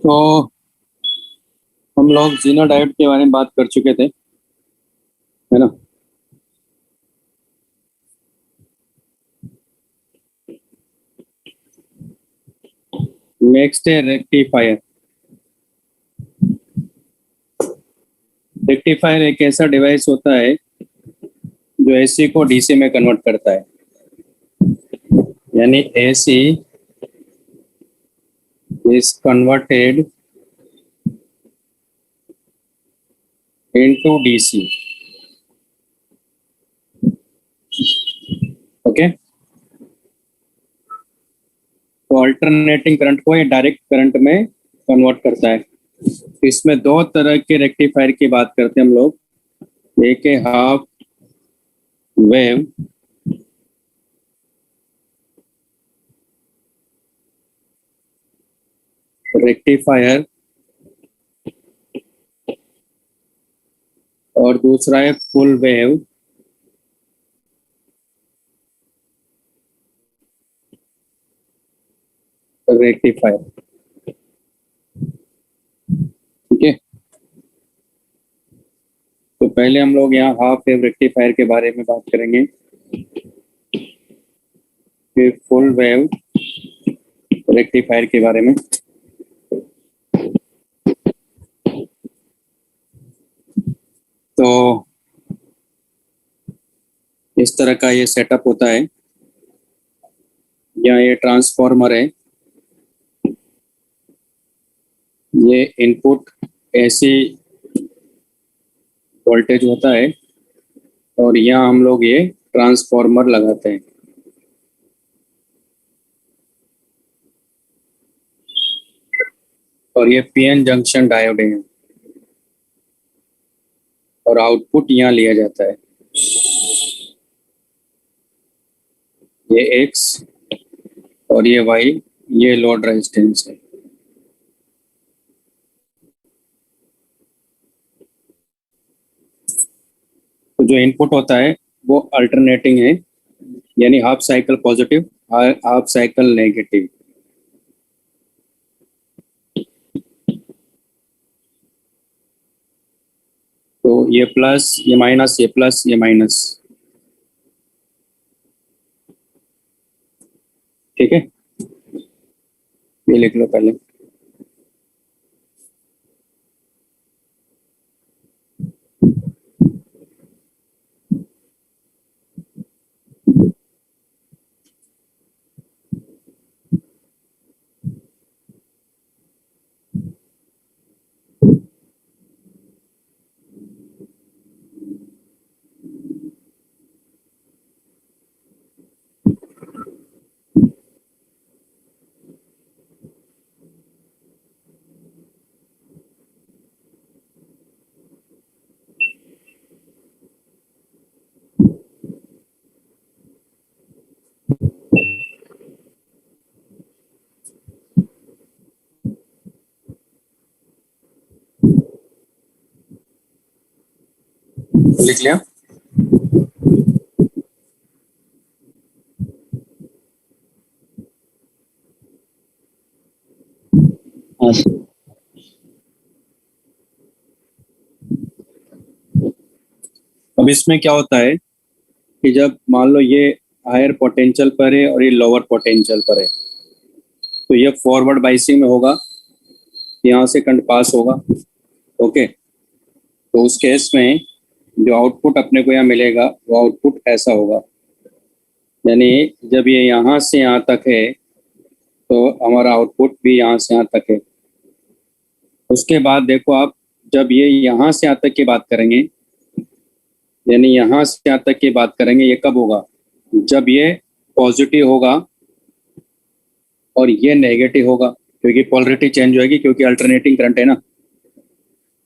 तो हम लोग जीना डायोड के बारे में बात कर चुके थे, है ना। नेक्स्ट है रेक्टिफायर। रेक्टिफायर एक ऐसा डिवाइस होता है जो एसी को डीसी में कन्वर्ट करता है, यानी AC is converted into DC. Okay, तो अल्टरनेटिंग करंट को ये डायरेक्ट करंट में कन्वर्ट करता है। इसमें दो तरह के रेक्टिफायर की बात करते हैं हम लोग। एक है हाफ वेव रेक्टिफायर और दूसरा है फुल वेव रेक्टिफायर। ठीक है, तो पहले हम लोग यहाँ हाफ वेव रेक्टिफायर के बारे में बात करेंगे, फिर फुल वेव रेक्टिफायर के बारे में। तो इस तरह का ये सेटअप होता है। यहाँ ये ट्रांसफॉर्मर है, ये इनपुट एसी वोल्टेज होता है और यहाँ हम लोग ये ट्रांसफॉर्मर लगाते हैं। और ये पीएन जंक्शन डायोड है और आउटपुट यहाँ लिया जाता है। ये एक्स और ये वाई, ये लोड रेजिस्टेंस है। तो जो इनपुट होता है वो अल्टरनेटिंग है, यानी half cycle positive, half cycle negative. तो ये प्लस, ये माइनस, ये प्लस, ये माइनस। ठीक है, ये लिख लो पहले। लिख लिया। अब इसमें क्या होता है कि जब मान लो ये हायर पोटेंशियल पर है और ये लोअर पोटेंशियल पर है, तो ये फॉरवर्ड बाइसिंग में होगा, यहाँ से करंट पास होगा। ओके, तो उस केस में जो आउटपुट अपने को यहाँ मिलेगा वो आउटपुट ऐसा होगा, यानी जब ये यहाँ से यहाँ तक है तो हमारा आउटपुट भी यहाँ से यहाँ तक है। उसके बाद देखो आप, जब ये यहाँ से यहाँ तक की बात करेंगे, यानी यहाँ से यहाँ तक की बात करेंगे, ये कब होगा? जब ये पॉजिटिव होगा और ये नेगेटिव होगा, क्योंकि पोलरिटी चेंज होगी, क्योंकि अल्टरनेटिंग करंट है ना।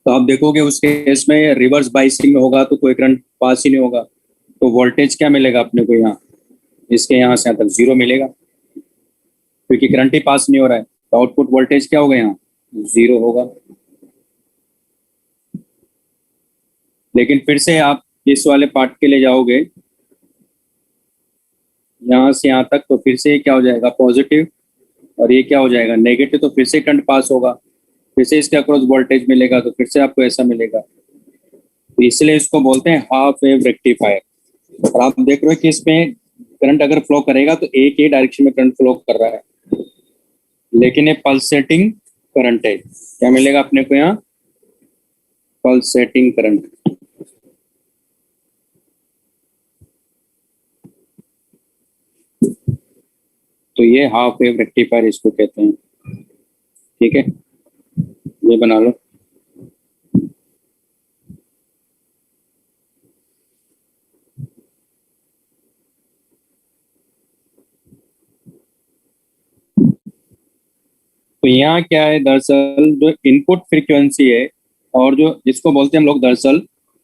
तो आप देखोगे उस केस में रिवर्स बाइसिंग में होगा तो कोई करंट पास ही नहीं होगा, तो वोल्टेज क्या मिलेगा अपने को? यहाँ इसके यहाँ से यहाँ तक जीरो मिलेगा, क्योंकि करंट ही पास नहीं हो रहा है। तो आउटपुट वोल्टेज क्या होगा? यहाँ जीरो होगा। लेकिन फिर से आप इस वाले पार्ट के लिए जाओगे, यहाँ से यहाँ तक, तो फिर से क्या हो जाएगा? पॉजिटिव, और ये क्या हो जाएगा? नेगेटिव। तो फिर से करंट पास होगा, फिर से इसके अक्रॉस वोल्टेज मिलेगा तो फिर से आपको ऐसा मिलेगा। तो इसलिए इसको बोलते हैं हाफ वेव रेक्टिफायर। और आप देख रहे हो कि इसमें करंट अगर फ्लो करेगा तो एक ही डायरेक्शन में करंट फ्लो कर रहा है, लेकिन ये पल्सेटिंग करंट है। क्या मिलेगा अपने को यहाँ? Pulsating current. तो ये हाफ वेव रेक्टिफायर इसको कहते हैं। ठीक है, ये बना लो। तो यहाँ क्या है, दरअसल जो इनपुट फ्रीक्वेंसी है और जो जिसको बोलते हैं हम लोग दरअसल,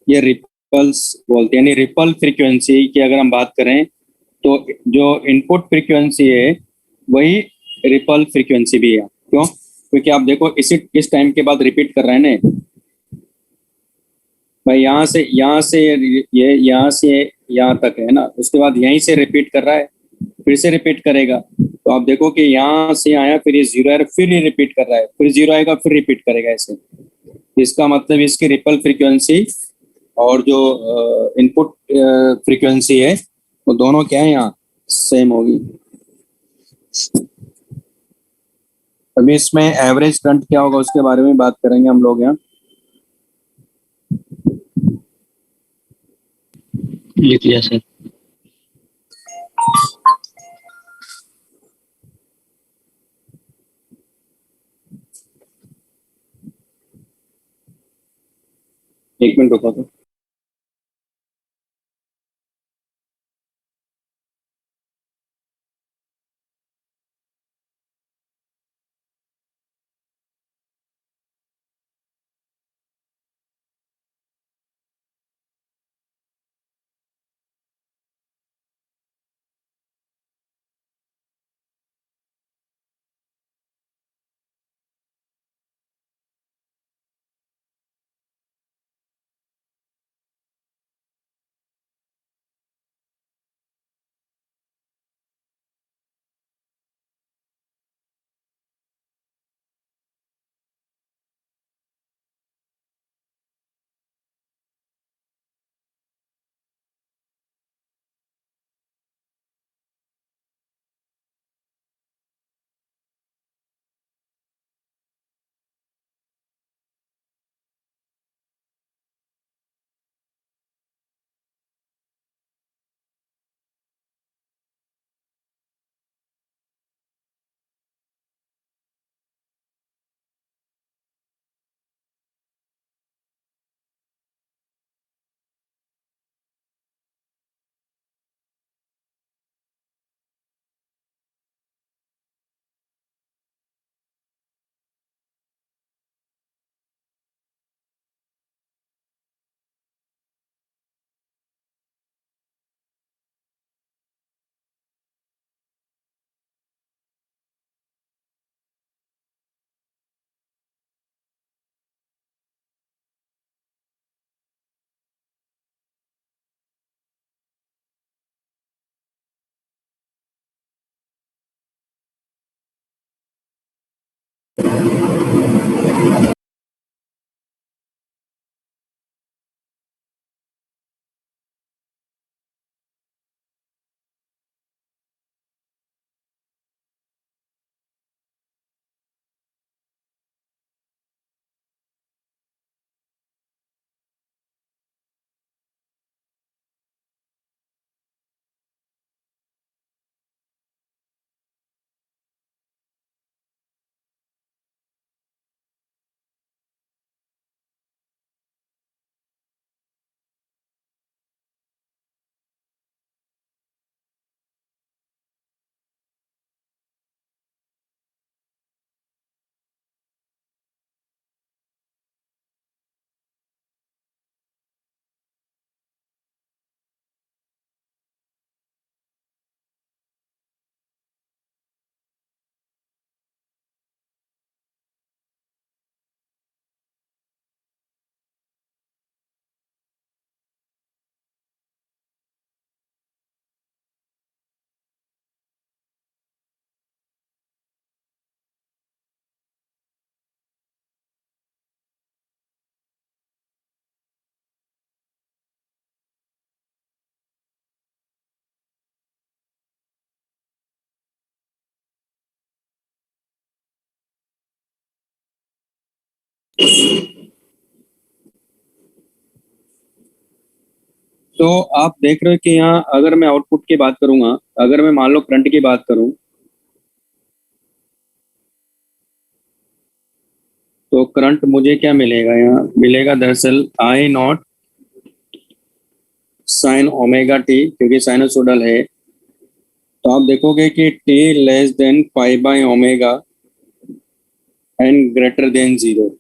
ये रिपल्स बोलते हैं, यानी रिपल फ्रीक्वेंसी की अगर हम बात करें तो जो इनपुट फ्रीक्वेंसी है वही रिपल फ्रीक्वेंसी भी है। क्यों? क्योंकि आप देखो इस टाइम के बाद रिपीट कर रहे हैं ना भाई, यहाँ से ये यहाँ से यहाँ तक है ना, उसके बाद यहीं से रिपीट कर रहा है, फिर से रिपीट करेगा। तो आप देखो कि यहाँ से आया, फिर ये जीरो आया, फिर ये रिपीट कर रहा है, फिर जीरो आएगा, फिर रिपीट करेगा ऐसे। इसका मतलब इसकी रिपल फ्रीक्वेंसी और जो इनपुट फ्रीक्वेंसी है वो दोनों क्या है यहाँ, सेम होगी। अभी इसमें एवरेज करंट क्या होगा उसके बारे में बात करेंगे हम लोग यहाँ। लिख लिया सर। एक मिनट रुको तो। तो आप देख रहे हो कि यहाँ अगर मैं आउटपुट की बात करूंगा, अगर मैं मान लो करंट की बात करूं, तो करंट मुझे क्या मिलेगा, यहाँ मिलेगा दरअसल आई नॉट साइन ओमेगा टी, क्योंकि साइनसोडल है। तो आप देखोगे कि T less than pi by omega and greater than zero.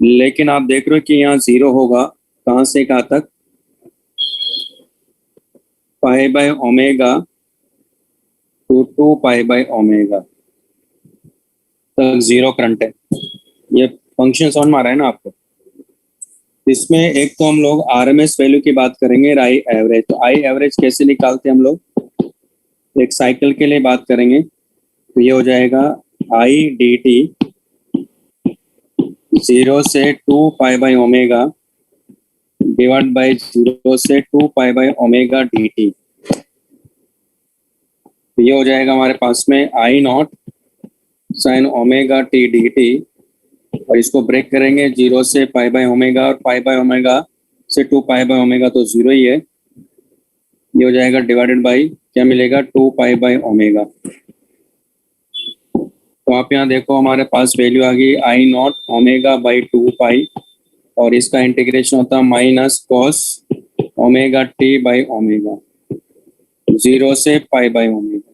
लेकिन आप देख रहे हो कि यहाँ जीरो होगा, कहाँ से कहाँ तक, pi by omega to pi by omega तक जीरो करंट है। ये फंक्शन समझ में आ रहा है ना आपको? इसमें एक तो हम लोग आरएमएस वैल्यू की बात करेंगे, आई एवरेज। तो आई एवरेज कैसे निकालते हैं हम लोग, एक साइकिल के लिए बात करेंगे। तो ये हो जाएगा आई डी टी जीरो से to pi by omega divide by zero से to pi by omega D T. तो ये हो जाएगा हमारे पास में I not sine omega T D T, और इसको ब्रेक करेंगे जीरो से पाई बाय ओमेगा, और पाई बाय ओमेगा से टू पाई बाय ओमेगा तो जीरो ही है। ये हो जाएगा डिवाइडेड बाई, क्या मिलेगा, टू पाई बाय ओमेगा। तो आप यहाँ देखो हमारे पास वैल्यू आ गई आई नॉट ओमेगा बाई टू पाई, और इसका इंटीग्रेशन होता है minus cos omega T by omega, zero से पाई बाई ओमेगा।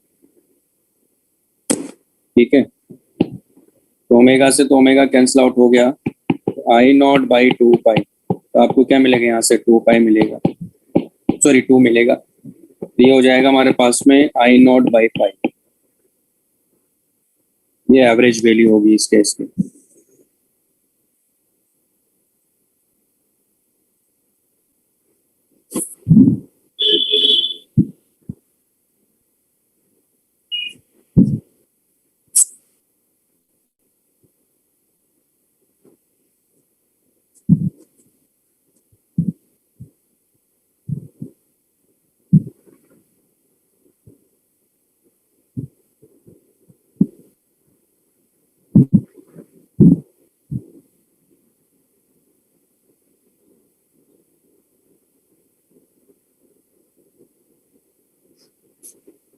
ठीक है, तो ओमेगा से तो ओमेगा कैंसिल आउट हो गया, आई नॉट बाई टू पाई, तो आपको क्या मिलेगा, यहाँ से टू पाई मिलेगा, सॉरी टू मिलेगा। तो ये हो जाएगा हमारे पास में आई नॉट बाई पाई। ये एवरेज वैल्यू होगी इस केस की।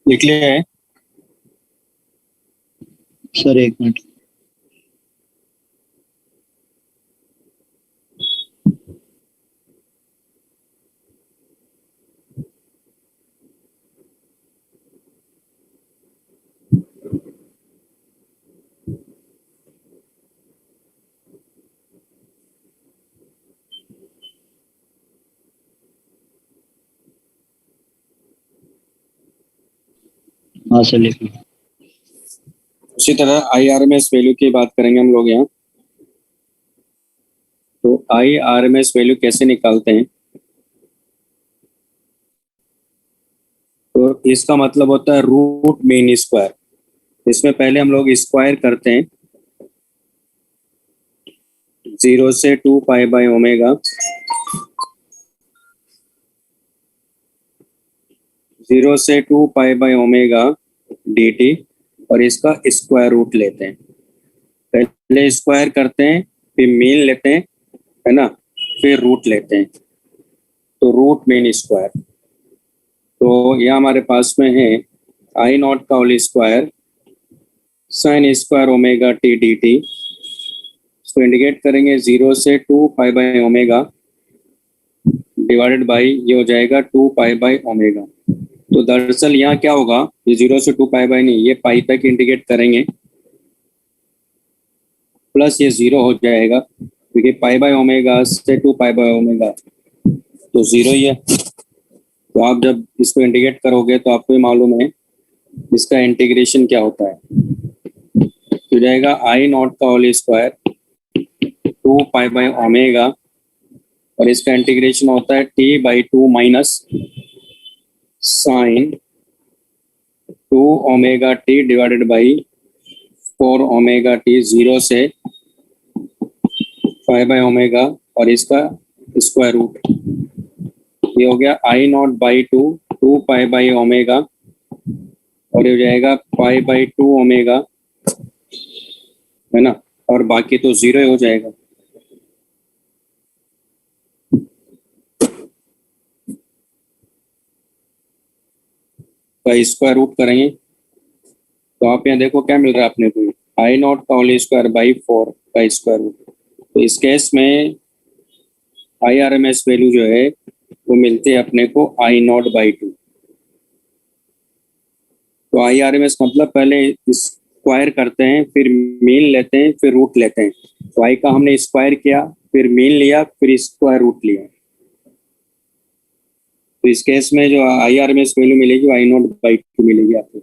लिख लिया है सर? एक मिनट। हाँ सर, लिख लो। उसी तरह I R M S value की बात करेंगे हम लोग यहाँ। तो I R M S value कैसे निकालते हैं, तो इसका मतलब होता है रूट मीन स्क्वायर। इसमें पहले हम लोग स्क्वायर करते हैं जीरो से to pi by omega, zero से to pi by omega D T, और इसका स्क्वायर रूट लेते हैं। पहले स्क्वायर करते हैं, फिर मीन लेते हैं, है ना, फिर रूट लेते हैं, तो रूट मीन स्क्वायर। तो यह हमारे पास में है आई नॉट का whole square sine square omega T D t. इसको इंडिकेट करेंगे जीरो से to pi by omega divided by, ये हो जाएगा टू पाई बाय ओमेगा। तो दरअसल यहाँ क्या होगा, ये जीरो से टू पाई बाय नहीं, ये पाई तक इंडिकेट करेंगे, प्लस ये जीरो हो जाएगा, क्योंकि पाई बाय ओमेगा से टू पाई बाय ओमेगा तो जीरो ही है। तो आप जब इसको इंटीग्रेट करोगे तो आपको ये मालूम है इसका इंटीग्रेशन क्या होता है। तो जाएगा आई नॉट का whole square two pi by omega, और इसका इंटीग्रेशन होता है t by two minus sine two omega t divided by four omega t, zero से पाई बाय ओमेगा, और इसका स्क्वायर रूट। ये हो गया I nought by two pi by omega, और ये हो जाएगा पाई बाई टू ओमेगा है ना, और बाकी तो 0 ही हो जाएगा। तो स्क्वायर रूट करेंगे तो आप यहाँ देखो क्या मिल रहा है अपने को, आई नॉट का होल स्क्वायर बाई 4 का स्क्वायर रूट। तो इस केस में I R M S value जो है वो मिलती है अपने को आई नॉट बाई 2। तो आई आर एम एस मतलब पहले स्क्वायर करते हैं, फिर मीन लेते हैं, फिर रूट लेते हैं। तो आई का हमने स्क्वायर किया, फिर मीन लिया, फिर स्क्वायर रूट लिया। तो इस केस में जो I R M S value मिलेगी वो आई नॉट बाई 2 मिलेगी आपको।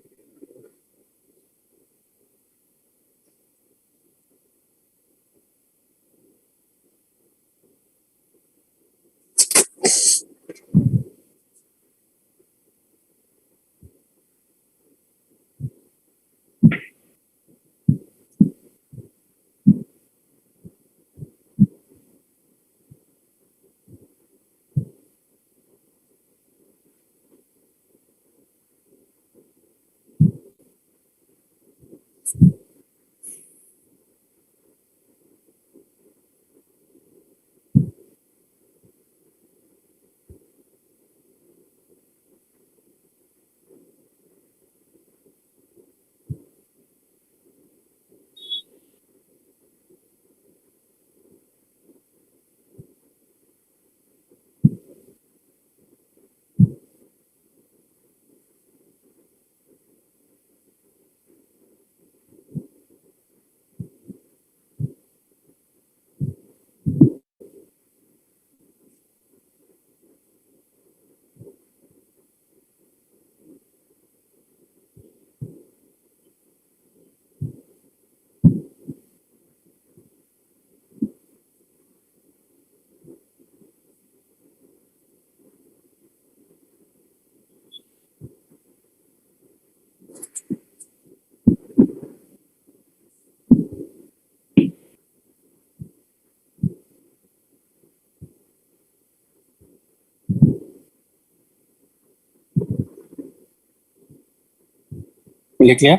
लिख लिया।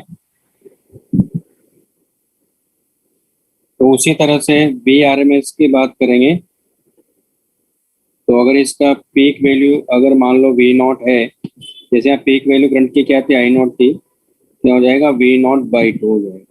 तो उसी तरह से बी आर एम एस की बात करेंगे। तो अगर इसका पीक वैल्यू अगर मान लो वी नॉट है, जैसे यहाँ पीक वैल्यू करंट की क्या थी, आई नॉट थी, क्या हो जाएगा, वी नॉट बाई 2 हो जाएगा।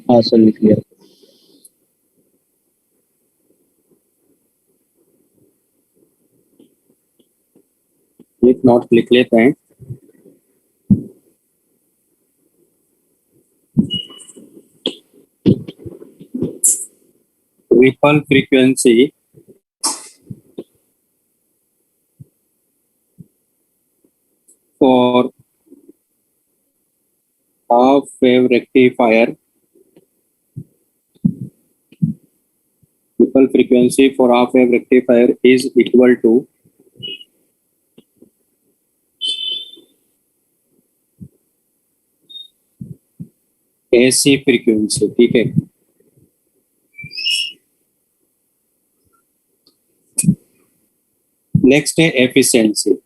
हाँ सर लिख लिया। एक नोट लिख लेते हैं। Ripple frequency for half wave rectifier, ripple frequency for half wave rectifier is equal to AC frequency। ठीक है, नेक्स्ट है एफिशिएंसी।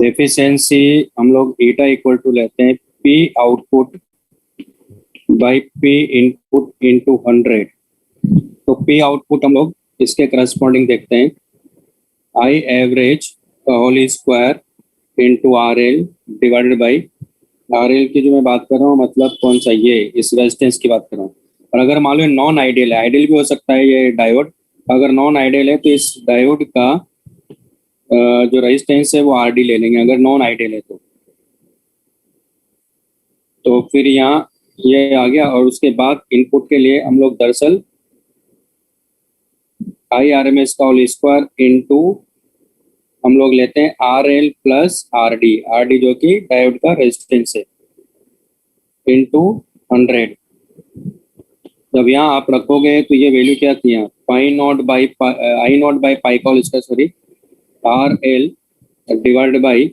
एफिशिएंसी हम लोग ईटा इक्वल टू लेते हैं P output by P input into 100। तो पी आउटपुट हम लोग इसके करस्पॉन्डिंग देखते हैं, आई एवरेज का whole square into R L divided by R L की जो मैं बात कर रहा हूँ मतलब कौन सा, ये इस रेजिस्टेंस की बात कर रहा हूँ। और अगर मान लो नॉन आइडियल है, आइडियल भी हो सकता है ये डायोड, अगर नॉन आइडियल है तो इस डायोड का जो रेजिस्टेंस है वो आर डी ले लेंगे अगर नॉन आइडियल है तो फिर यहाँ ये आ गया। और उसके बाद इनपुट के लिए हम लोग दरअसल आई आर एम एस का होल स्क्वायर इंटू हम लोग लेते हैं are L plus R D जो कि डायोड का रेजिस्टेंस है, इंटू 100। जब यहाँ आप रखोगे तो ये वैल्यू क्या थी यहाँ, pi nought by I nought by pi का whole square, sorry, R L divide by,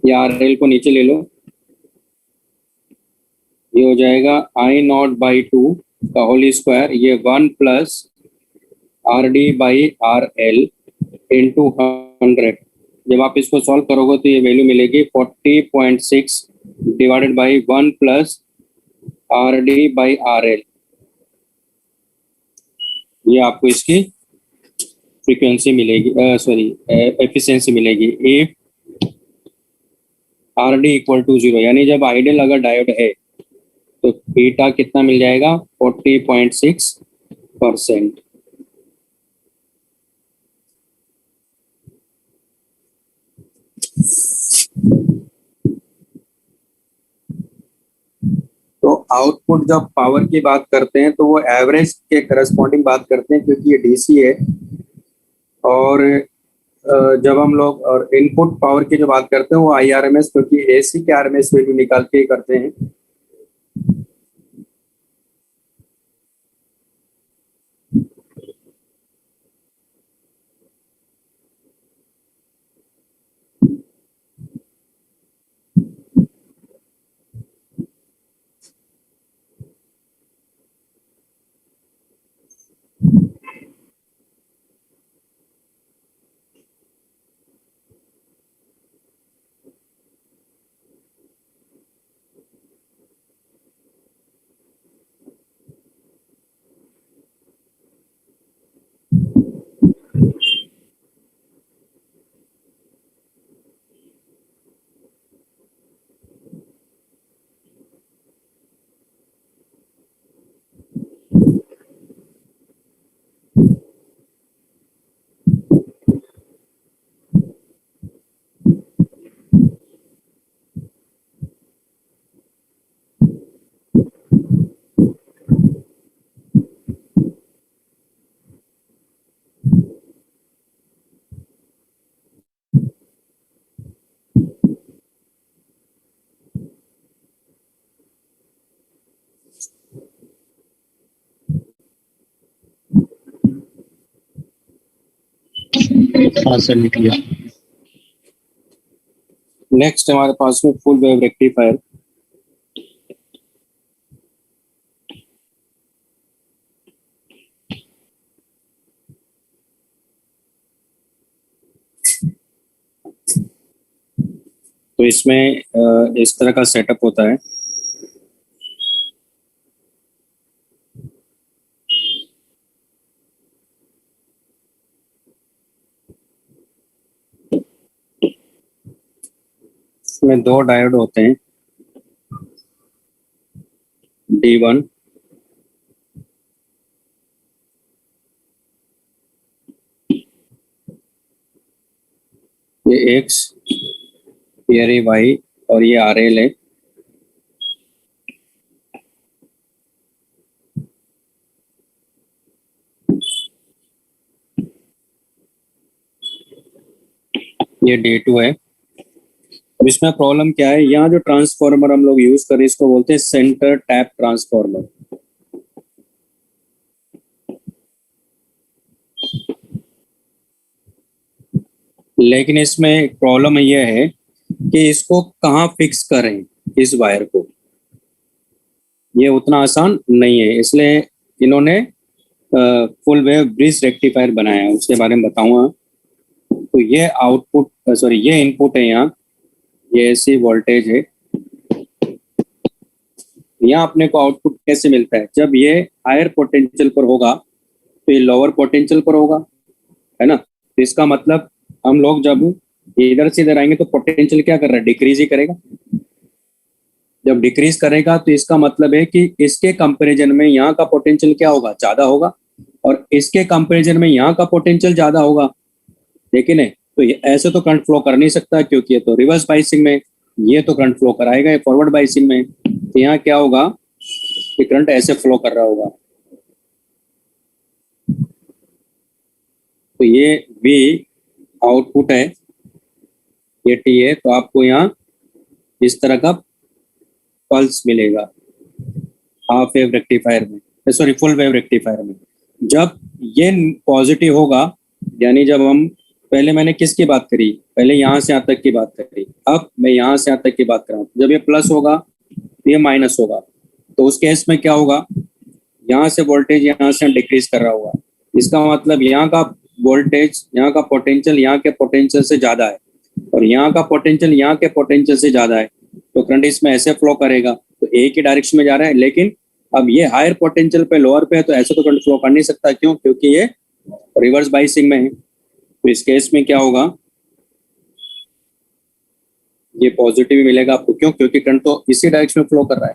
या आर एल को नीचे ले लो, ये हो जाएगा आई नॉट बाई 2 का होल स्क्वायर, ये 1 plus R D by R L into 100। जब आप इसको सॉल्व करोगे तो ये वैल्यू मिलेगी 40.6 divided by 1 plus R D by R L. ये आपको इसकी फ्रीक्वेंसी मिलेगी, सॉरी एफिशिएंसी मिलेगी। If R D equal to 0, यानी जब आइडियल अगर डायोड है तो बीटा कितना मिल जाएगा, 40.6%। तो आउटपुट जब पावर की बात करते हैं तो वो एवरेज के करस्पॉन्डिंग बात करते हैं, क्योंकि ये डीसी है। और जब हम लोग और इनपुट पावर की जो बात करते हैं वो आईआरएमएस, क्योंकि एसी के आरएमएस वैल्यू निकाल के ही करते हैं। हाँ सर, लिख लिया। नेक्स्ट हमारे पास में फुल वेव रेक्टिफायर। तो इसमें इस तरह का सेटअप होता है। इसमें दो डायोड होते हैं, D1 ये X, ये Y और ये RL है। ये D2 है। अब इसमें प्रॉब्लम क्या है, यहाँ जो ट्रांसफॉर्मर हम लोग यूज कर रहे हैं इसको बोलते हैं सेंटर टैप ट्रांसफॉर्मर। लेकिन इसमें एक प्रॉब्लम यह है कि इसको कहाँ फिक्स करें, इस वायर को, ये उतना आसान नहीं है। इसलिए इन्होंने फुल वेव ब्रिज रेक्टिफायर बनाया है, उसके बारे में बताऊंगा। तो ये आउटपुट, सॉरी ये इनपुट है, यहाँ ये ऐसी वोल्टेज है। यहाँ अपने को आउटपुट कैसे मिलता है, जब ये हायर पोटेंशियल पर होगा तो ये लोअर पोटेंशियल पर होगा, है ना। तो इसका मतलब हम लोग जब इधर से इधर आएंगे तो पोटेंशियल क्या कर रहा है, डिक्रीज ही करेगा। जब डिक्रीज करेगा तो इसका मतलब है कि इसके कंपैरिजन में यहाँ का पोटेंशियल क्या होगा, ज्यादा होगा, और इसके कंपैरिजन में यहाँ का पोटेंशियल ज्यादा होगा, लेकिन है। तो ये ऐसे तो करंट फ्लो कर नहीं सकता, क्योंकि ये तो रिवर्स बाइसिंग में, ये तो करंट फ्लो कराएगा, ये फॉरवर्ड बाइसिंग में। तो यहाँ क्या होगा कि करंट ऐसे फ्लो कर रहा होगा। तो ये V आउटपुट है, ये T है। तो आपको यहाँ इस तरह का पल्स मिलेगा हाफ वेव रेक्टिफायर में, सॉरी फुल वेव रेक्टिफायर में। जब ये पॉजिटिव होगा, यानी जब हम पहले मैंने किसकी बात करी, पहले यहाँ से यहाँ तक की बात करी, अब मैं यहाँ से यहाँ तक की बात कर रहा हूँ। जब ये प्लस होगा तो ये माइनस होगा, तो उस केस में क्या होगा, यहाँ से वोल्टेज यहाँ से डिक्रीज कर रहा होगा। इसका मतलब यहाँ का वोल्टेज, यहाँ का पोटेंशियल यहाँ के पोटेंशियल से ज्यादा है, और यहाँ का पोटेंशियल यहाँ के पोटेंशियल से ज्यादा है, तो करंट इसमें ऐसे फ्लो करेगा, तो एक ही डायरेक्शन में जा रहा है। लेकिन अब ये हायर पोटेंशियल पे लोअर पे है, तो ऐसे तो करंट फ्लो कर नहीं सकता। क्यों? क्योंकि ये रिवर्स बाइसिंग में है। तो इस केस में क्या होगा, ये पॉजिटिव ही मिलेगा आपको। क्यों? क्योंकि करंट तो इसी डायरेक्शन में फ्लो कर रहा है।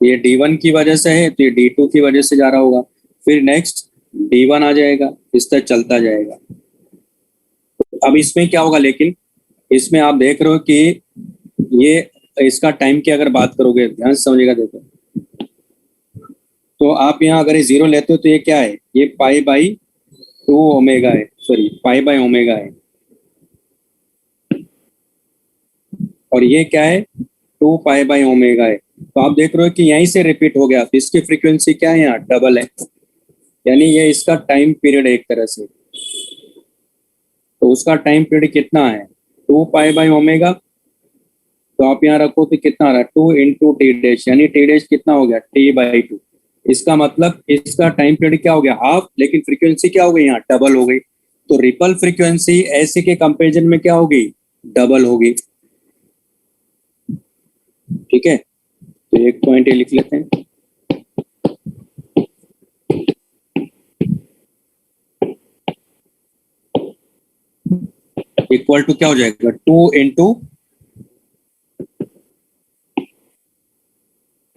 ये D1 की वजह से है, तो ये D2 की वजह से जा रहा होगा, फिर नेक्स्ट D1 आ जाएगा, इस तरह चलता जाएगा। अब इसमें क्या होगा, लेकिन इसमें आप देख रहे हो कि ये इसका टाइम की अगर बात करोगे, ध्यान से समझिएगा, देखो तो आप यहाँ अगर ये 0 लेते हो तो ये क्या है, ये π/2 ओमेगा है, सॉरी π/ओमेगा है, और ये क्या है, 2π/ओमेगा है। तो आप देख रहे हो कि यहीं से रिपीट हो गया, तो इसकी फ्रीक्वेंसी क्या है, यहाँ डबल है, यानी ये इसका टाइम पीरियड है एक तरह से। तो उसका टाइम पीरियड कितना है, 2π/ओमेगा, तो आप यहाँ रखो तो कितना आ रहा है, 2 × t डैश, यानी t डैश कितना हो गया, t/2। इसका मतलब इसका टाइम पीरियड क्या हो गया, हाफ, लेकिन फ्रीक्वेंसी क्या हो गई, यहाँ डबल हो गई। तो रिपल फ्रीक्वेंसी ऐसे के कंपेरिजन में क्या होगी, डबल होगी। ठीक है, तो एक पॉइंट ये लिख लेते हैं। इक्वल टू क्या हो जाएगा, 2 ×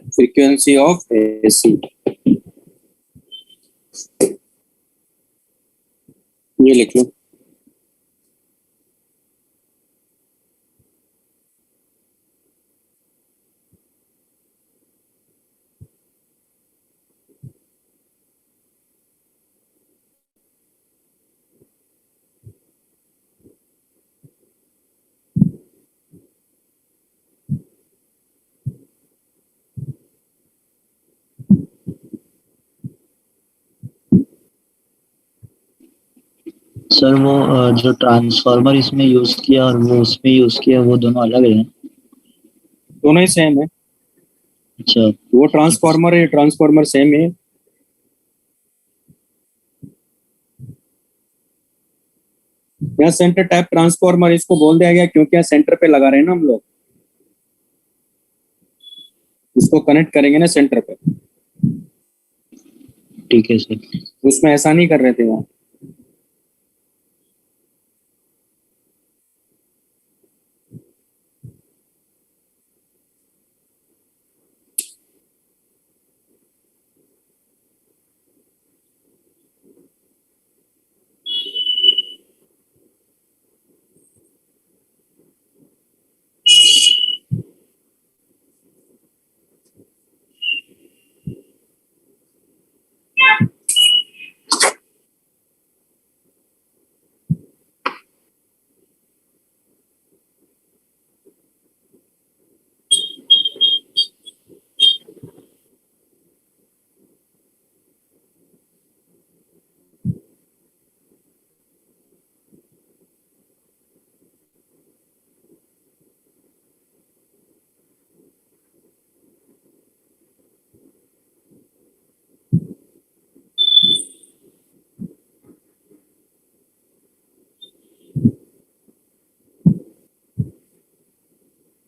फ्रीक्वेंसी ऑफ AC। ये लिख लो। सर वो जो ट्रांसफार्मर इसमें यूज किया और वो उसमें यूज किया, वो दोनों अलग हैं? दोनों ही सेम है। अच्छा, वो ट्रांसफार्मर है, ट्रांसफार्मर सेम है। यहाँ सेंटर टाइप ट्रांसफार्मर इसको बोल दिया गया क्योंकि यहाँ सेंटर पे लगा रहे हैं ना हम लोग, इसको कनेक्ट करेंगे ना सेंटर पे। ठीक है सर। उसमें ऐसा नहीं कर रहे थे वहाँ।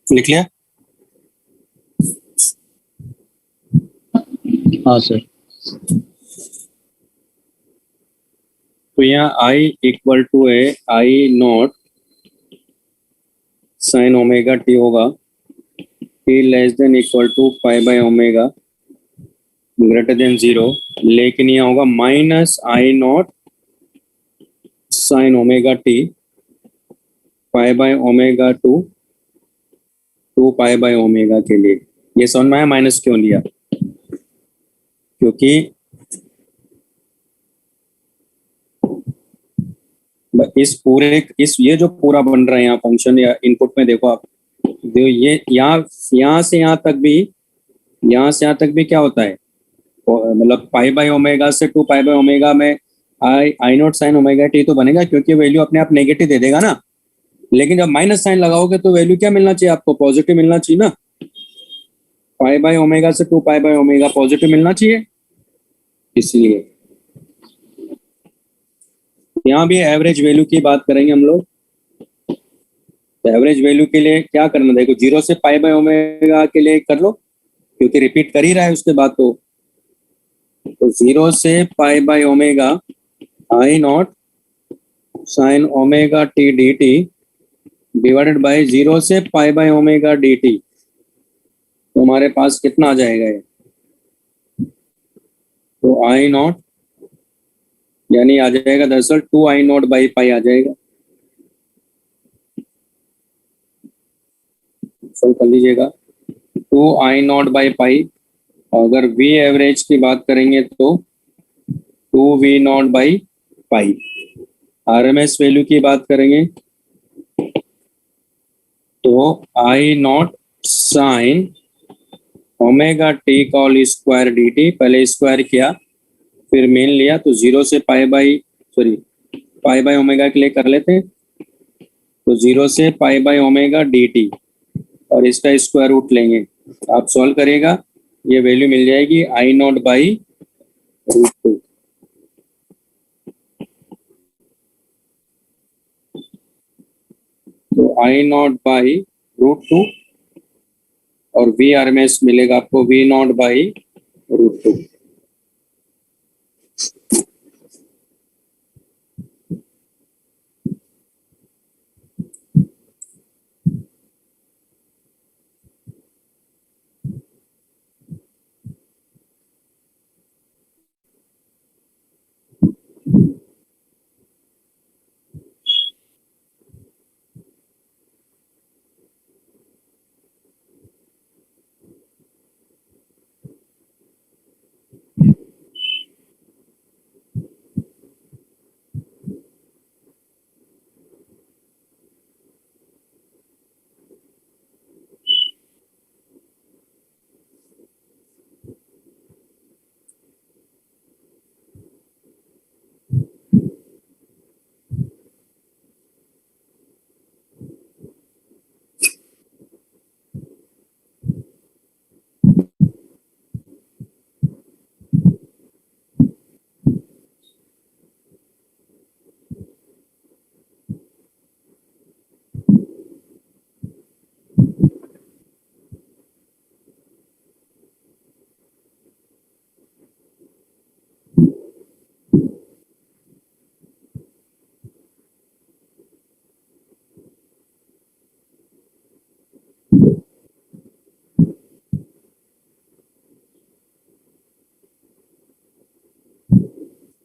लिख लिया? हाँ सर। तो यहाँ I इक्वल टू है I0 sin ओमेगा t होगा, t less than equal to π/ओमेगा ग्रेटर देन 0, लेकिन यहाँ होगा -I0 sin ओमेगा t π/ओमेगा टू 2π/ओमेगा के लिए। ये समझ में आया माइनस क्यों लिया? क्योंकि इस ये जो पूरा बन रहा है यहाँ फंक्शन या इनपुट में, देखो आप, जो ये यहाँ से यहाँ तक भी क्या होता है, मतलब π/ओमेगा से 2π/ओमेगा में I not sine omega T तो बनेगा, क्योंकि वैल्यू अपने आप नेगेटिव दे देगा ना। लेकिन जब माइनस साइन लगाओगे तो वैल्यू क्या मिलना चाहिए आपको? पॉजिटिव मिलना चाहिए ना। पाई बाय ओमेगा से 2 पाई बाय ओमेगा पॉजिटिव मिलना चाहिए, इसलिए यहाँ भी एवरेज वैल्यू की बात करेंगे हम लोग। एवरेज वैल्यू के लिए क्या करना, देखो 0 से पाई बाय ओमेगा के लिए कर लो, क्योंकि रिपीट कर ही रहा है उसके बाद। तो 0 से pi by omega I not sine omega T D T divided by 0 से pi by omega D T. तो हमारे पास कितना आ जाएगा ये? तो आई नॉट यानी आ जाएगा दरअसल 2 आई नॉट बाई पाई आ जाएगा। सॉल्व कर लीजिएगा। 2 आई नॉट बाई पाई। अगर वी एवरेज की बात करेंगे तो 2 V naught by pi. RMS value की बात करेंगे तो I not sine omega T का होल स्क्वायर डी टी, पहले स्क्वायर किया फिर मेन लिया, तो 0 से पाई बाय ओमेगा के लिए कर लेते हैं। तो 0 से pi by omega D T और इसका स्क्वायर रूट लेंगे। आप सॉल्व करिएगा, ये वैल्यू मिल जाएगी आई नॉट बाई रूट 2। तो आई नॉट बाई रूट 2 और वी आर एम एस मिलेगा आपको वी नॉट बाई रूट 2।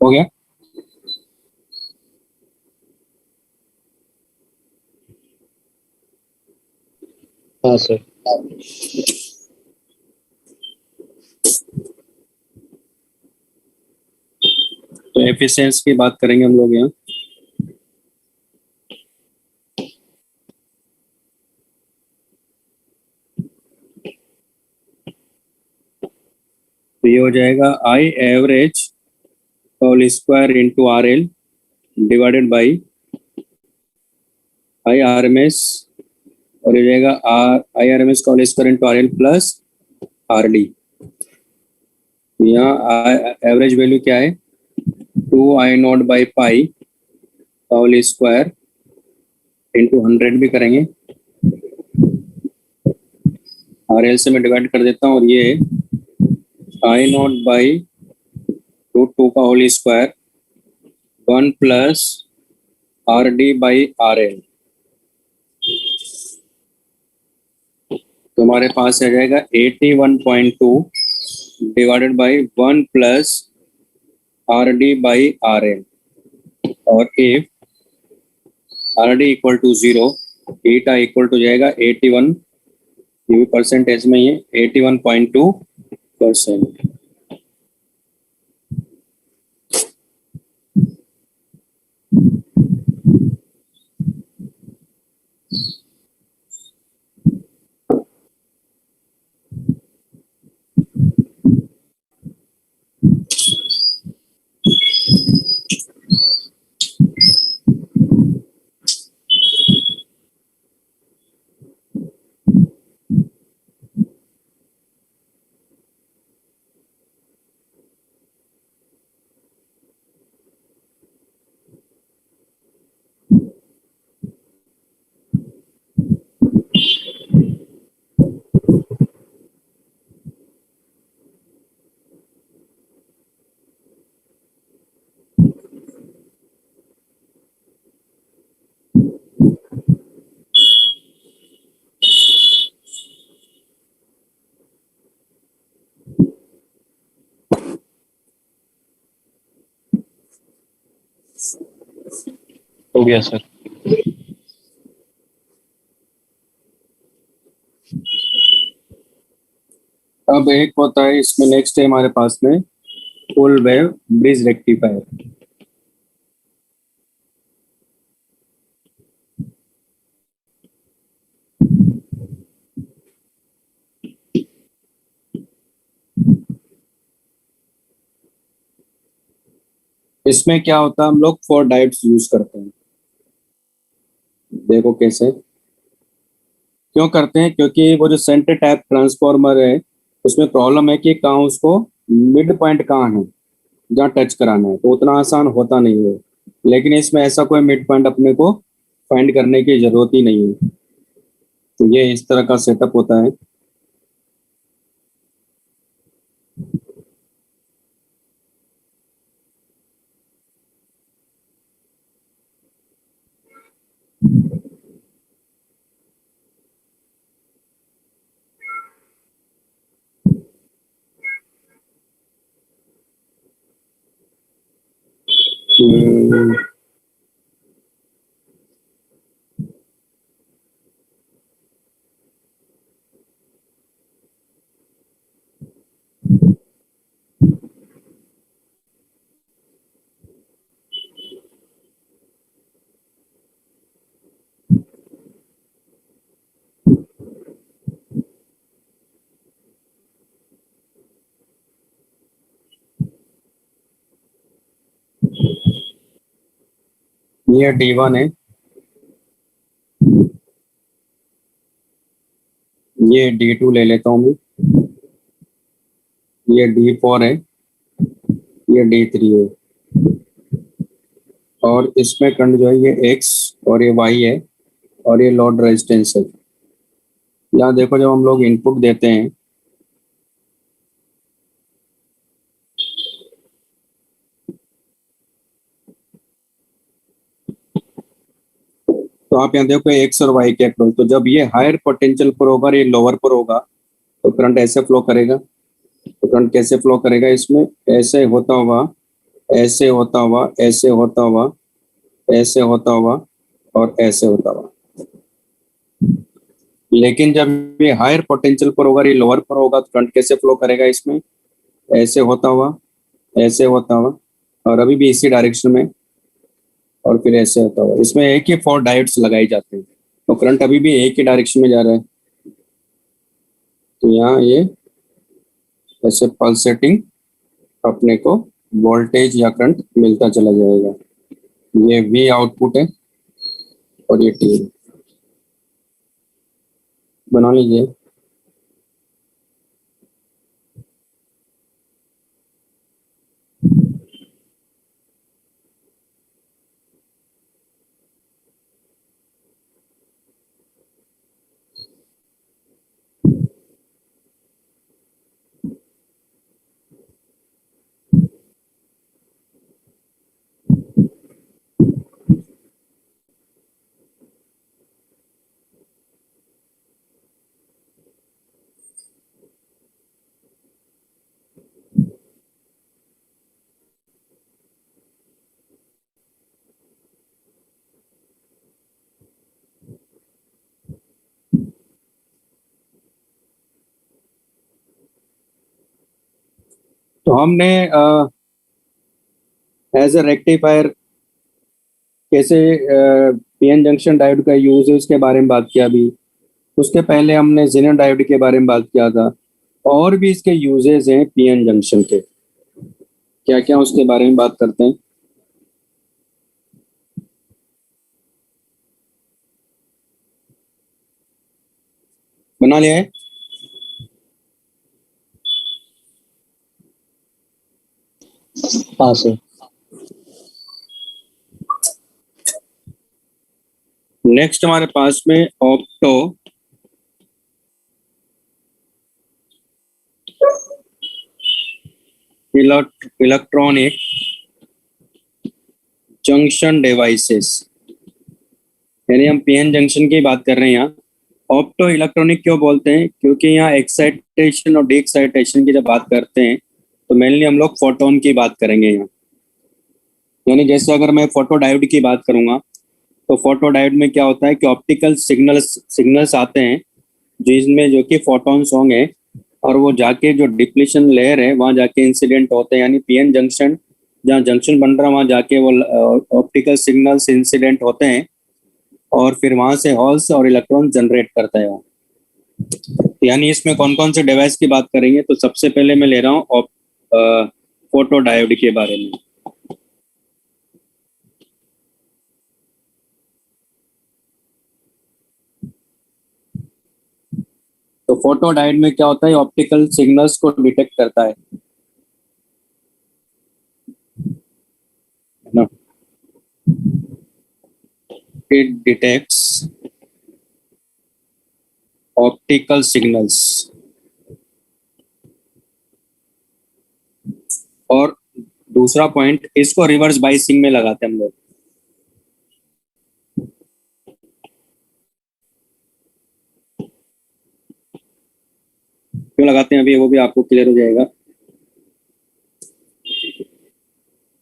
हो गया? हाँ सर। तो एफिशिएंसी की बात करेंगे हम लोग यहाँ। तो ये हो जाएगा I average whole square into R L divided by I R M S, और ये जाएगा आई आर एम एस का whole square into R L plus R D. यहाँ एवरेज वैल्यू क्या है? 2 I nought by pi whole square into 100 भी करेंगे, R L से मैं डिवाइड कर देता हूँ, और ये आई नॉट बाई रूट 2 का whole square 1 plus R D by R L. तो हमारे पास आ जाएगा 81.2 divided by 1 plus R D by R L, और if R D equal to 0 eta equal to जाएगा 81, ये भी परसेंटेज में ही है, 81.2%। हो गया सर। अब एक होता है इसमें, नेक्स्ट है हमारे पास में फुल वेव ब्रिज रेक्टिफायर। इसमें क्या होता है, हम लोग 4 डायोड्स यूज करते हैं। देखो कैसे, क्यों करते हैं, क्योंकि वो जो सेंटर टैप ट्रांसफॉर्मर है उसमें प्रॉब्लम है कि कहाँ उसको मिड पॉइंट कहाँ है जहाँ टच कराना है, तो उतना आसान होता नहीं है। लेकिन इसमें ऐसा कोई मिड पॉइंट अपने को फाइंड करने की जरूरत ही नहीं है। तो ये इस तरह का सेटअप होता है। हम्म, ये D1 है, ये D2 ले लेता हूँ मैं, ये D4 है, ये D3 है, और इसमें करंट जो है ये X और ये Y है, और ये लोड रेजिस्टेंस है। यहाँ देखो जब हम लोग इनपुट देते हैं तो आप यहाँ देखो एक्स और वाई के अक्रॉस, तो जब ये हायर पोटेंशियल पर होगा और ये लोअर पर होगा तो करंट ऐसे फ्लो करेगा। तो करंट कैसे फ्लो करेगा, इसमें ऐसे होता हुआ, ऐसे होता हुआ, ऐसे होता हुआ, ऐसे होता हुआ और ऐसे होता हुआ। लेकिन जब ये हायर पोटेंशियल पर होगा, ये लोअर पर होगा, तो करंट कैसे फ्लो करेगा, इसमें ऐसे होता हुआ, ऐसे होता हुआ, और अभी भी इसी डायरेक्शन में, और फिर ऐसे होता हुआ। इसमें एक ही 4 डायोड्स लगाए जाते हैं, तो करंट अभी भी एक ही डायरेक्शन में जा रहा है। तो यहाँ ये ऐसे पल्सेटिंग अपने को वोल्टेज या करंट मिलता चला जाएगा। ये V आउटपुट है और ये T बना लीजिए। तो हमने एज ए रेक्टिफायर कैसे पीएन जंक्शन डायोड का यूज है उसके बारे में बात किया अभी। उसके पहले हमने जेनर डायोड के बारे में बात किया था। और भी इसके यूजेस हैं पीएन जंक्शन के, क्या क्या उसके बारे में बात करते हैं। बना लिया है। हाँ सर। नेक्स्ट हमारे पास में ऑप्टो इलेक्ट्रॉनिक जंक्शन डिवाइसेस, यानी हम पीएन जंक्शन की बात कर रहे हैं यहाँ। ऑप्टो इलेक्ट्रॉनिक क्यों बोलते हैं, क्योंकि यहाँ एक्साइटेशन और डी एक्साइटेशन की जब बात करते हैं तो मेनली हम लोग फोटोन की बात करेंगे यहाँ। यानी जैसे अगर मैं फोटो डायोड की बात करूंगा तो फोटो डायोड में क्या होता है कि ऑप्टिकल सिग्नल्स आते हैं जिसमें जो कि फोटॉन्स होंगे, और वो जाके जो डिप्लीशन लेयर है वहाँ जाके इंसिडेंट होते हैं, यानी पीएन जंक्शन जहाँ जंक्शन बन रहा है वहाँ जाके वो ऑप्टिकल सिग्नल्स इंसिडेंट होते हैं, और फिर वहाँ से हॉल्स और इलेक्ट्रॉन जनरेट करता है वो। यानी इसमें कौन कौन से डिवाइस की बात करेंगे, तो सबसे पहले मैं ले रहा हूँ फोटो डायोड के बारे में। तो फोटो डायोड में क्या होता है, ऑप्टिकल सिग्नल्स को डिटेक्ट करता है ना। It detects optical signals. और दूसरा पॉइंट, इसको रिवर्स बाइसिंग में लगाते हैं हम लोग। क्यों लगाते हैं अभी वो भी आपको क्लियर हो जाएगा।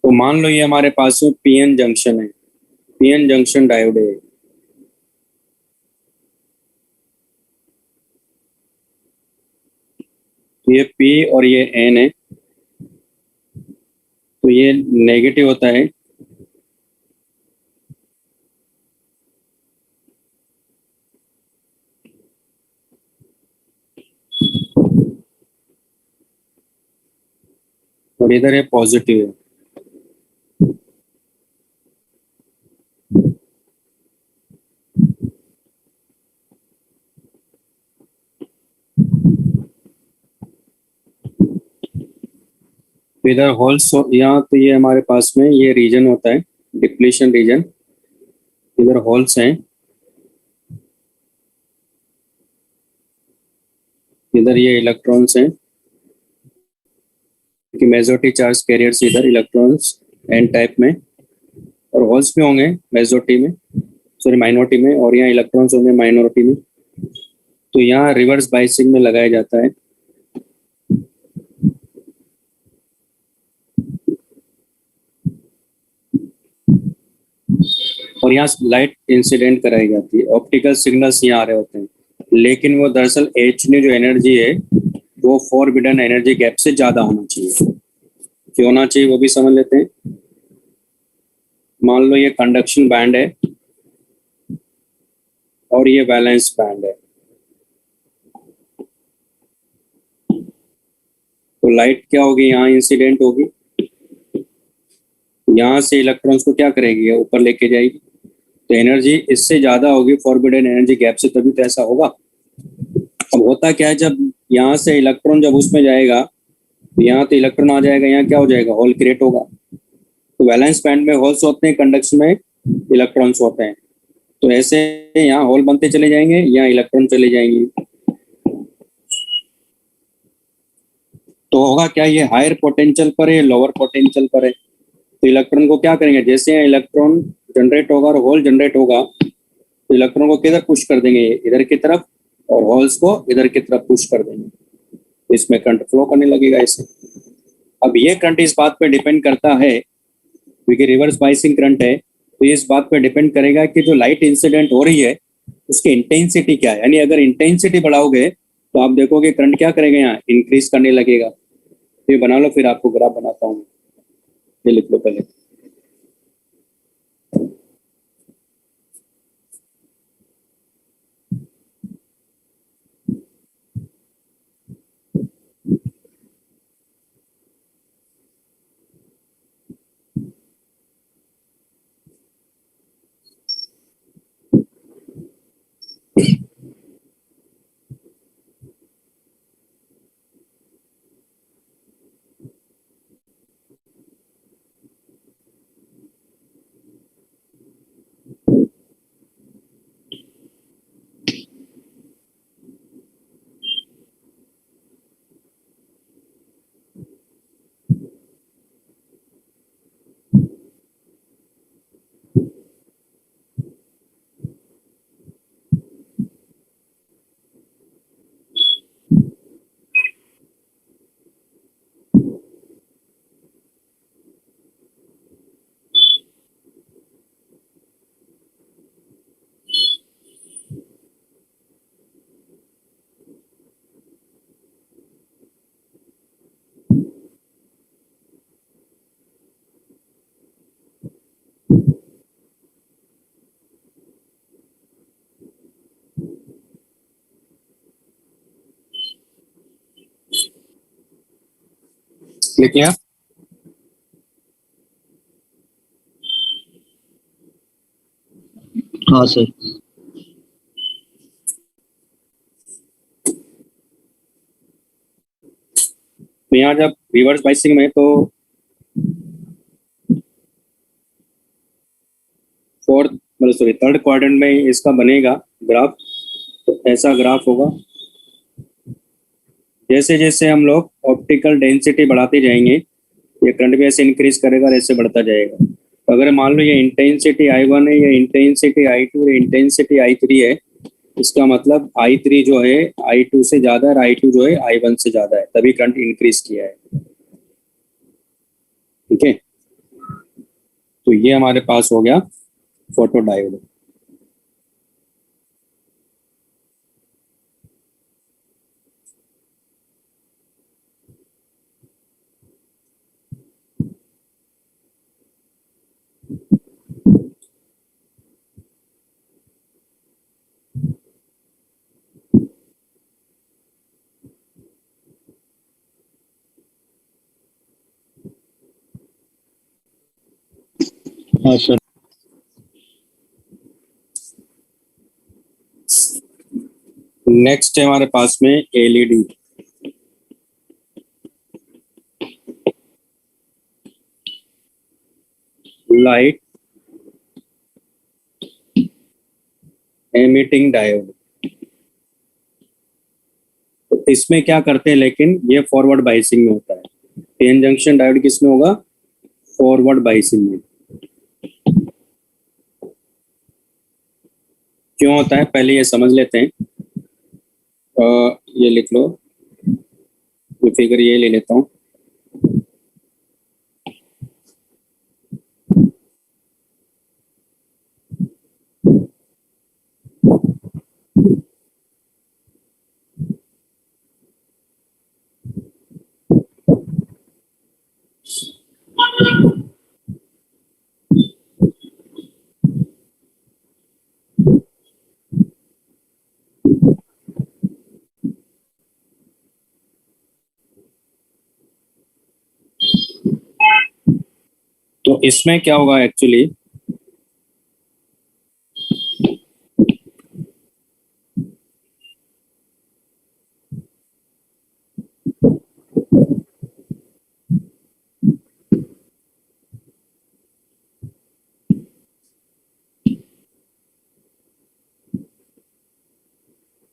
तो मान लो ये हमारे पास में पीएन जंक्शन है, पीएन जंक्शन डायोड है। ये पी और ये एन है, तो ये नेगेटिव होता है, और इधर है पॉजिटिव है। तो इधर होल्स, यहाँ तो ये हमारे पास में ये रीजन होता है डिप्लीशन रीजन, इधर होल्स हैं, इधर ये इलेक्ट्रॉन्स हैं कि मेजोरिटी चार्ज कैरियर्स इधर इलेक्ट्रॉन्स एन टाइप में, और होल्स में होंगे मेजोरिटी में, सॉरी माइनॉरिटी में, और यहाँ इलेक्ट्रॉन्स होंगे माइनॉरिटी में। तो यहाँ रिवर्स बाइसिंग में लगाया जाता है। और यहाँ लाइट इंसिडेंट कराई जाती है, ऑप्टिकल सिग्नल्स यहाँ आ रहे होते हैं, लेकिन वो दरअसल एच ने जो एनर्जी है वो फॉरबिडन एनर्जी गैप से ज्यादा होना चाहिए। क्यों होना चाहिए वो भी समझ लेते हैं। मान लो ये कंडक्शन बैंड है और ये वैलेंस बैंड है, तो लाइट क्या होगी, यहाँ इंसिडेंट होगी, यहाँ से इलेक्ट्रॉन्स को क्या करेगी, ऊपर लेके जाएगी, तो एनर्जी इससे ज्यादा होगी फॉरबिडन एनर्जी गैप से, तभी तो ऐसा होगा। अब होता क्या है, जब यहाँ से इलेक्ट्रॉन जब उसमें जाएगा तो यहाँ तो इलेक्ट्रॉन आ जाएगा, यहाँ क्या हो जाएगा, होल क्रिएट होगा। तो वैलेंस बैंड में होल्स होते हैं, कंडक्शन में इलेक्ट्रॉन्स होते हैं, तो ऐसे यहाँ होल बनते चले जाएंगे, यहाँ इलेक्ट्रॉन चले जाएंगे। तो होगा क्या, ये हायर पोटेंशियल पर है, लोअर पोटेंशियल पर है, तो इलेक्ट्रॉन को क्या करेंगे, जैसे यहाँ इलेक्ट्रॉन जनरेट होगा और होल जनरेट होगा, तो इलेक्ट्रॉन को किधर पुश कर देंगे, इधर की तरफ, और होल्स को इधर की तरफ पुश कर देंगे, तो इसमें करंट फ्लो करने लगेगा ऐसे। अब ये करंट इस बात पे डिपेंड करता है, क्योंकि रिवर्स बाइसिंग करंट है, तो ये इस बात पे डिपेंड करेगा कि जो लाइट इंसिडेंट हो रही है उसकी इंटेंसिटी क्या है। यानी अगर इंटेंसिटी बढ़ाओगे तो आप देखोगे करंट क्या करेगा, यहाँ इंक्रीज करने लगेगा। तो ये बना लो, फिर आपको ग्राफ बनाता हूँ, ये लिख लो पहले। लिख लिया? हाँ सर। तो यहाँ जब रिवर्स बाइसिंग में तो फोर्थ मतलब सॉरी थर्ड क्वाड्रेंट में इसका बनेगा ग्राफ। तो ऐसा ग्राफ होगा। जैसे जैसे हम लोग ऑप्टिकल डेंसिटी बढ़ाते जाएंगे ये करंट भी ऐसे इंक्रीज करेगा और ऐसे बढ़ता जाएगा। तो अगर मान लो ये इंटेंसिटी I1 है, ये इंटेंसिटी I2 है, इंटेंसिटी I3 है, इसका मतलब I3 जो है I2 से ज्यादा है और I2 जो है I1 से ज्यादा है, तभी करंट इंक्रीज किया है। ठीक है, तो ये हमारे पास हो गया फोटो डायोड। हाँ सर। नेक्स्ट है हमारे पास में एलईडी। Light emitting diode. तो इसमें क्या करते हैं, लेकिन ये फॉरवर्ड बाइसिंग में होता है। पीएन जंक्शन डायोड किस में होगा? फॉरवर्ड बाइसिंग में। क्यों होता है पहले ये समझ लेते हैं। ये लिख लो, ये फिगर ये ले लेता हूँ। तो इसमें क्या होगा एक्चुअली,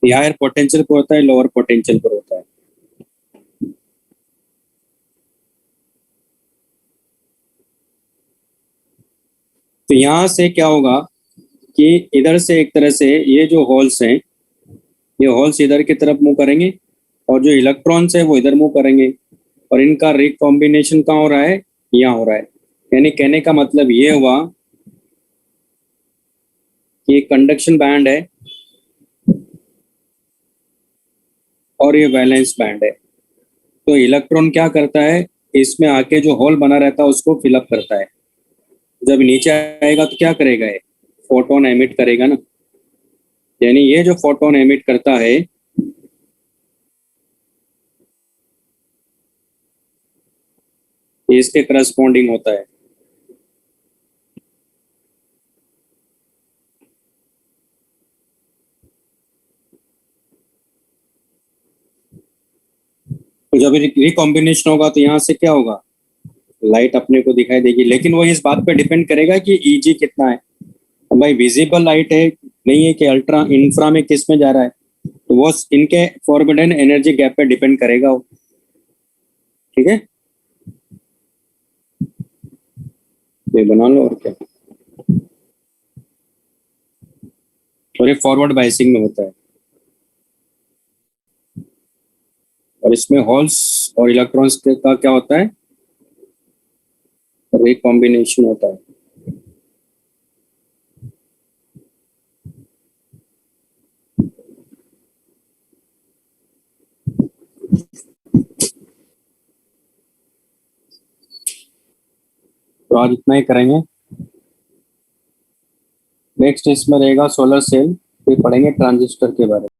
ये हायर पोटेंशियल पर होता है, लोअर पोटेंशियल पर होता है। तो यहाँ से क्या होगा कि इधर से एक तरह से ये जो होल्स हैं, ये होल्स इधर की तरफ मूव करेंगे और जो इलेक्ट्रॉन्स है वो इधर मूव करेंगे, और इनका रिकॉम्बिनेशन कहाँ हो रहा है? यहाँ हो रहा है। यानी कहने का मतलब ये हुआ कि कंडक्शन बैंड है और ये वैलेंस बैंड है। तो इलेक्ट्रॉन क्या करता है, इसमें आके जो होल बना रहता है उसको फिलअप करता है। जब नीचे आएगा तो क्या करेगा? ये फोटोन एमिट करेगा ना। यानी ये जो फोटोन एमिट करता है ये इसके करस्पॉन्डिंग होता है। तो जब रिकॉम्बिनेशन होगा तो यहाँ से क्या होगा? लाइट अपने को दिखाई देगी, लेकिन वो इस बात पे डिपेंड करेगा कि ईजी कितना है। अब भाई विजिबल लाइट है नहीं है कि अल्ट्रा इंफ्रा में किस में जा रहा है, तो वो इनके फॉरबिडन एनर्जी गैप पे डिपेंड करेगा वो। ठीक है, ये बना लो और क्या। और ये फॉरवर्ड बाइसिंग में होता है, और इसमें होल्स और इलेक्ट्रॉन्स का क्या होता है? रिकॉम्बिनेशन होता है। तो आज इतना ही करेंगे। नेक्स्ट इसमें रहेगा सोलर सेल, फिर पढ़ेंगे ट्रांजिस्टर के बारे में।